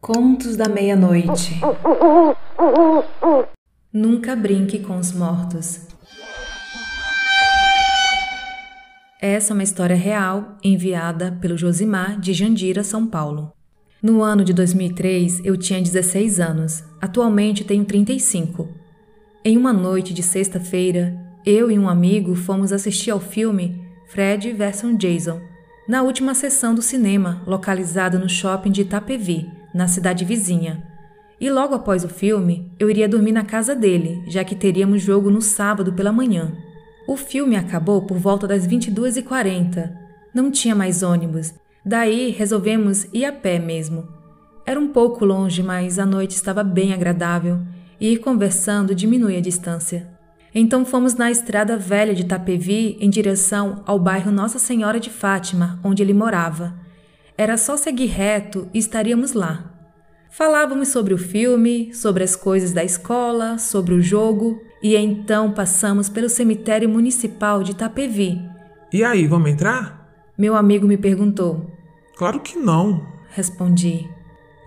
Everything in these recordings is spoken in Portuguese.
Contos da meia-noite. Nunca brinque com os mortos. Essa é uma história real enviada pelo Josimar de Jandira, São Paulo. No ano de 2003, eu tinha 16 anos. Atualmente tenho 35. Em uma noite de sexta-feira, eu e um amigo fomos assistir ao filme Fred vs Jason, na última sessão do cinema, localizada no shopping de Itapevi, na cidade vizinha. E logo após o filme, eu iria dormir na casa dele, já que teríamos jogo no sábado pela manhã. O filme acabou por volta das 22h40. Não tinha mais ônibus. Daí resolvemos ir a pé mesmo. Era um pouco longe, mas a noite estava bem agradável e ir conversando diminui a distância. Então fomos na estrada velha de Itapevi em direção ao bairro Nossa Senhora de Fátima, onde ele morava. Era só seguir reto e estaríamos lá. Falávamos sobre o filme, sobre as coisas da escola, sobre o jogo, e então passamos pelo cemitério municipal de Itapevi. E aí, vamos entrar? Meu amigo me perguntou. Claro que não, Respondi.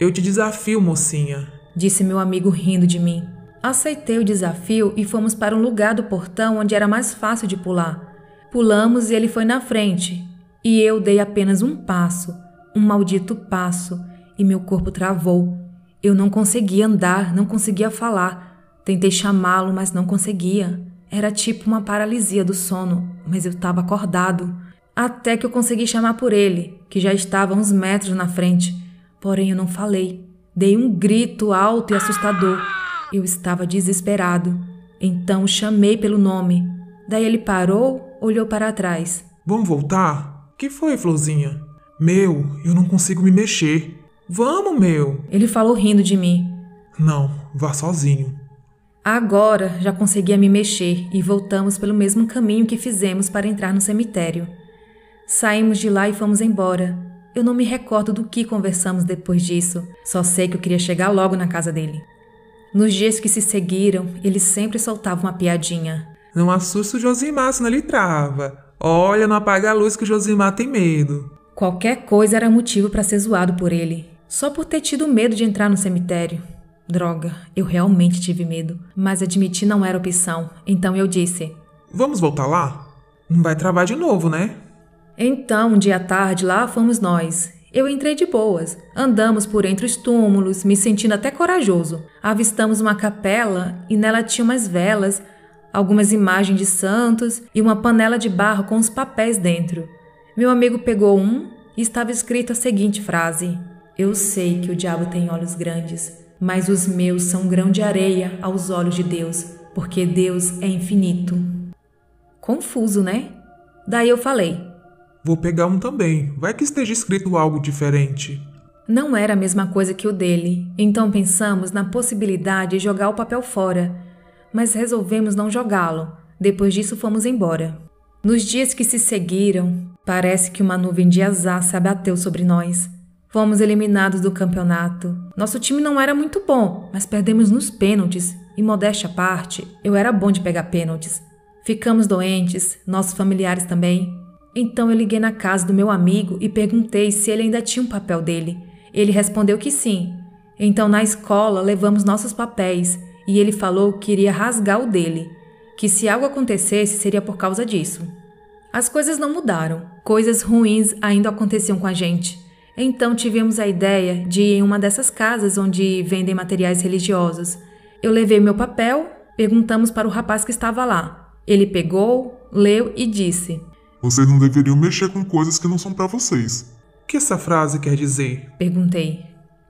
Eu te desafio, mocinha. Disse meu amigo rindo de mim. Aceitei o desafio e fomos para um lugar do portão onde era mais fácil de pular. Pulamos e ele foi na frente, e eu dei apenas um passo, um maldito passo, e meu corpo travou. Eu não conseguia andar, não conseguia falar. Tentei chamá-lo, mas não conseguia. Era tipo uma paralisia do sono, mas eu estava acordado. Até que eu consegui chamar por ele, que já estava a uns metros na frente. Porém, eu não falei. Dei um grito alto e assustador. Eu estava desesperado. Então o chamei pelo nome. Daí ele parou, olhou para trás. Vamos voltar? Que foi, Florzinha? Meu, eu não consigo me mexer. Vamos, meu. Ele falou rindo de mim. Não, vá sozinho. Agora já conseguia me mexer e voltamos pelo mesmo caminho que fizemos para entrar no cemitério. Saímos de lá e fomos embora. Eu não me recordo do que conversamos depois disso. Só sei que eu queria chegar logo na casa dele. Nos dias que se seguiram, ele sempre soltava uma piadinha. Não assusta o Josimar, senão ele trava. Olha, não apaga a luz que o Josimar tem medo. Qualquer coisa era motivo para ser zoado por ele. Só por ter tido medo de entrar no cemitério. Droga, eu realmente tive medo. Mas admitir não era opção. Então eu disse. Vamos voltar lá? Não vai travar de novo, né? Então, um dia à tarde, lá fomos nós. Eu entrei de boas. Andamos por entre os túmulos, me sentindo até corajoso. Avistamos uma capela e nela tinha umas velas, algumas imagens de santos e uma panela de barro com os papéis dentro. Meu amigo pegou um e estava escrito a seguinte frase. Eu sei que o diabo tem olhos grandes, mas os meus são grão de areia aos olhos de Deus, porque Deus é infinito. Confuso, né? Daí eu falei. Vou pegar um também. Vai que esteja escrito algo diferente. Não era a mesma coisa que o dele, então pensamos na possibilidade de jogar o papel fora, mas resolvemos não jogá-lo. Depois disso fomos embora. Nos dias que se seguiram, parece que uma nuvem de azar se abateu sobre nós. Fomos eliminados do campeonato. Nosso time não era muito bom, mas perdemos nos pênaltis. E modéstia à parte, eu era bom de pegar pênaltis. Ficamos doentes, nossos familiares também. Então eu liguei na casa do meu amigo e perguntei se ele ainda tinha um papel dele. Ele respondeu que sim. Então na escola levamos nossos papéis e ele falou que iria rasgar o dele, que se algo acontecesse seria por causa disso. As coisas não mudaram, coisas ruins ainda aconteciam com a gente. Então tivemos a ideia de ir em uma dessas casas onde vendem materiais religiosos. Eu levei meu papel, perguntamos para o rapaz que estava lá. Ele pegou, leu e disse: Vocês não deveriam mexer com coisas que não são pra vocês. O que essa frase quer dizer? Perguntei.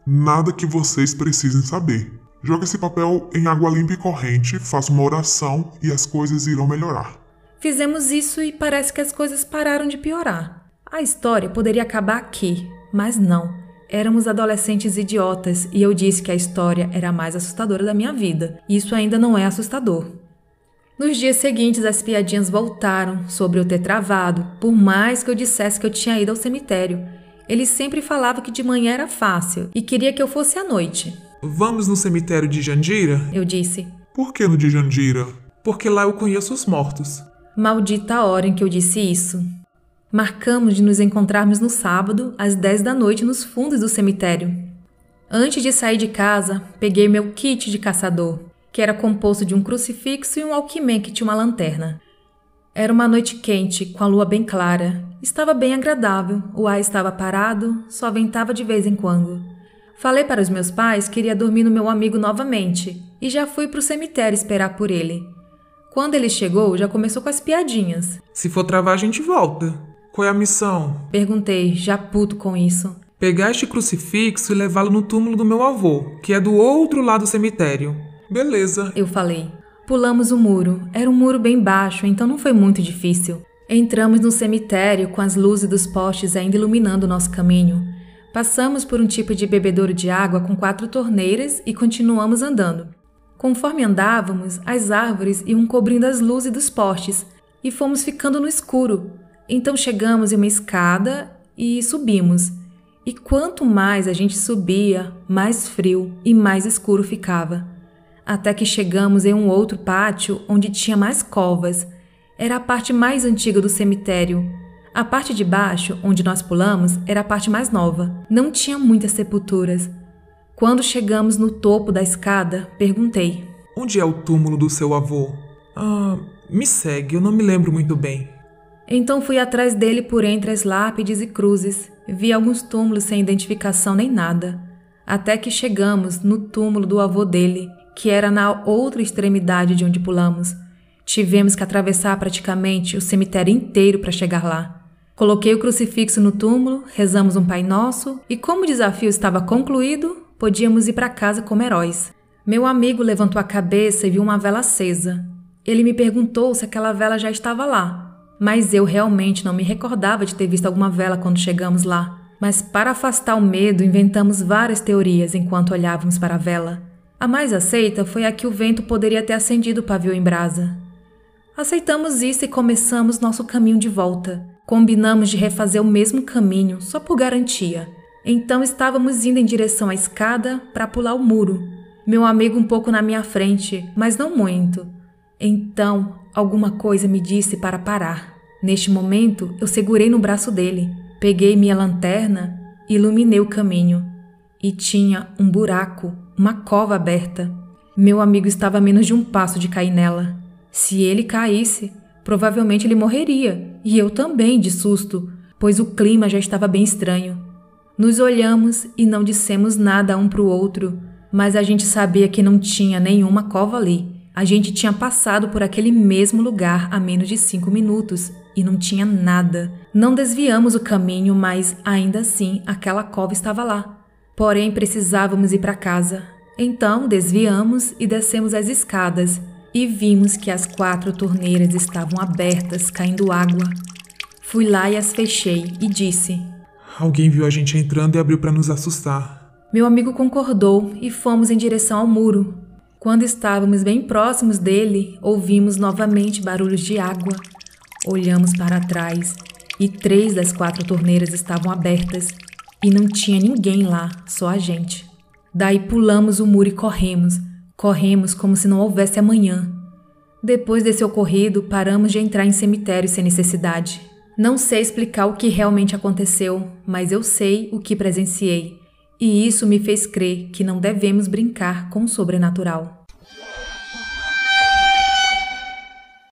Nada que vocês precisem saber. Joga esse papel em água limpa e corrente, faça uma oração e as coisas irão melhorar. Fizemos isso e parece que as coisas pararam de piorar. A história poderia acabar aqui, mas não. Éramos adolescentes idiotas e eu disse que a história era a mais assustadora da minha vida. Isso ainda não é assustador. Nos dias seguintes, as piadinhas voltaram sobre eu ter travado, por mais que eu dissesse que eu tinha ido ao cemitério. Ele sempre falava que de manhã era fácil e queria que eu fosse à noite. Vamos no cemitério de Jandira? Eu disse. Por que no de Jandira? Porque lá eu conheço os mortos. Maldita a hora em que eu disse isso. Marcamos de nos encontrarmos no sábado, às 10 da noite, nos fundos do cemitério. Antes de sair de casa, peguei meu kit de caçador, que era composto de um crucifixo e um Walkman que tinha uma lanterna. Era uma noite quente, com a lua bem clara. Estava bem agradável, o ar estava parado, só ventava de vez em quando. Falei para os meus pais que iria dormir no meu amigo novamente e já fui para o cemitério esperar por ele. Quando ele chegou, já começou com as piadinhas. Se for travar, a gente volta. Qual é a missão? Perguntei, já puto com isso. Pegar este crucifixo e levá-lo no túmulo do meu avô, que é do outro lado do cemitério. Beleza. Eu falei. Pulamos o muro. Era um muro bem baixo, então não foi muito difícil. Entramos no cemitério com as luzes dos postes ainda iluminando o nosso caminho. Passamos por um tipo de bebedouro de água com 4 torneiras e continuamos andando. Conforme andávamos, as árvores iam cobrindo as luzes dos postes e fomos ficando no escuro. Então chegamos em uma escada e subimos. E quanto mais a gente subia, mais frio e mais escuro ficava. Até que chegamos em um outro pátio onde tinha mais covas. Era a parte mais antiga do cemitério. A parte de baixo, onde nós pulamos, era a parte mais nova. Não tinha muitas sepulturas. Quando chegamos no topo da escada, perguntei. Onde é o túmulo do seu avô? Me segue, eu não me lembro muito bem. Então fui atrás dele por entre as lápides e cruzes. Vi alguns túmulos sem identificação nem nada. Até que chegamos no túmulo do avô dele, que era na outra extremidade de onde pulamos. Tivemos que atravessar praticamente o cemitério inteiro para chegar lá. Coloquei o crucifixo no túmulo, rezamos um Pai Nosso e, como o desafio estava concluído, podíamos ir para casa como heróis. Meu amigo levantou a cabeça e viu uma vela acesa. Ele me perguntou se aquela vela já estava lá, mas eu realmente não me recordava de ter visto alguma vela quando chegamos lá. Mas para afastar o medo, inventamos várias teorias enquanto olhávamos para a vela. A mais aceita foi a que o vento poderia ter acendido o pavio em brasa. Aceitamos isso e começamos nosso caminho de volta. Combinamos de refazer o mesmo caminho, só por garantia. Então estávamos indo em direção à escada para pular o muro. Meu amigo um pouco na minha frente, mas não muito. Então, alguma coisa me disse para parar. Neste momento, eu segurei no braço dele, peguei minha lanterna e iluminei o caminho. E tinha um buraco, uma cova aberta. Meu amigo estava a menos de um passo de cair nela. Se ele caísse, provavelmente ele morreria, e eu também, de susto, pois o clima já estava bem estranho. Nos olhamos e não dissemos nada um para o outro, mas a gente sabia que não tinha nenhuma cova ali. A gente tinha passado por aquele mesmo lugar há menos de 5 minutos e não tinha nada. Não desviamos o caminho, mas ainda assim aquela cova estava lá. Porém, precisávamos ir para casa. Então, desviamos e descemos as escadas e vimos que as 4 torneiras estavam abertas, caindo água. Fui lá e as fechei e disse: Alguém viu a gente entrando e abriu para nos assustar. Meu amigo concordou e fomos em direção ao muro. Quando estávamos bem próximos dele, ouvimos novamente barulhos de água. Olhamos para trás e 3 das 4 torneiras estavam abertas e não tinha ninguém lá, só a gente. Daí pulamos o muro e corremos. Corremos como se não houvesse amanhã. Depois desse ocorrido, paramos de entrar em cemitério sem necessidade. Não sei explicar o que realmente aconteceu, mas eu sei o que presenciei. E isso me fez crer que não devemos brincar com o sobrenatural.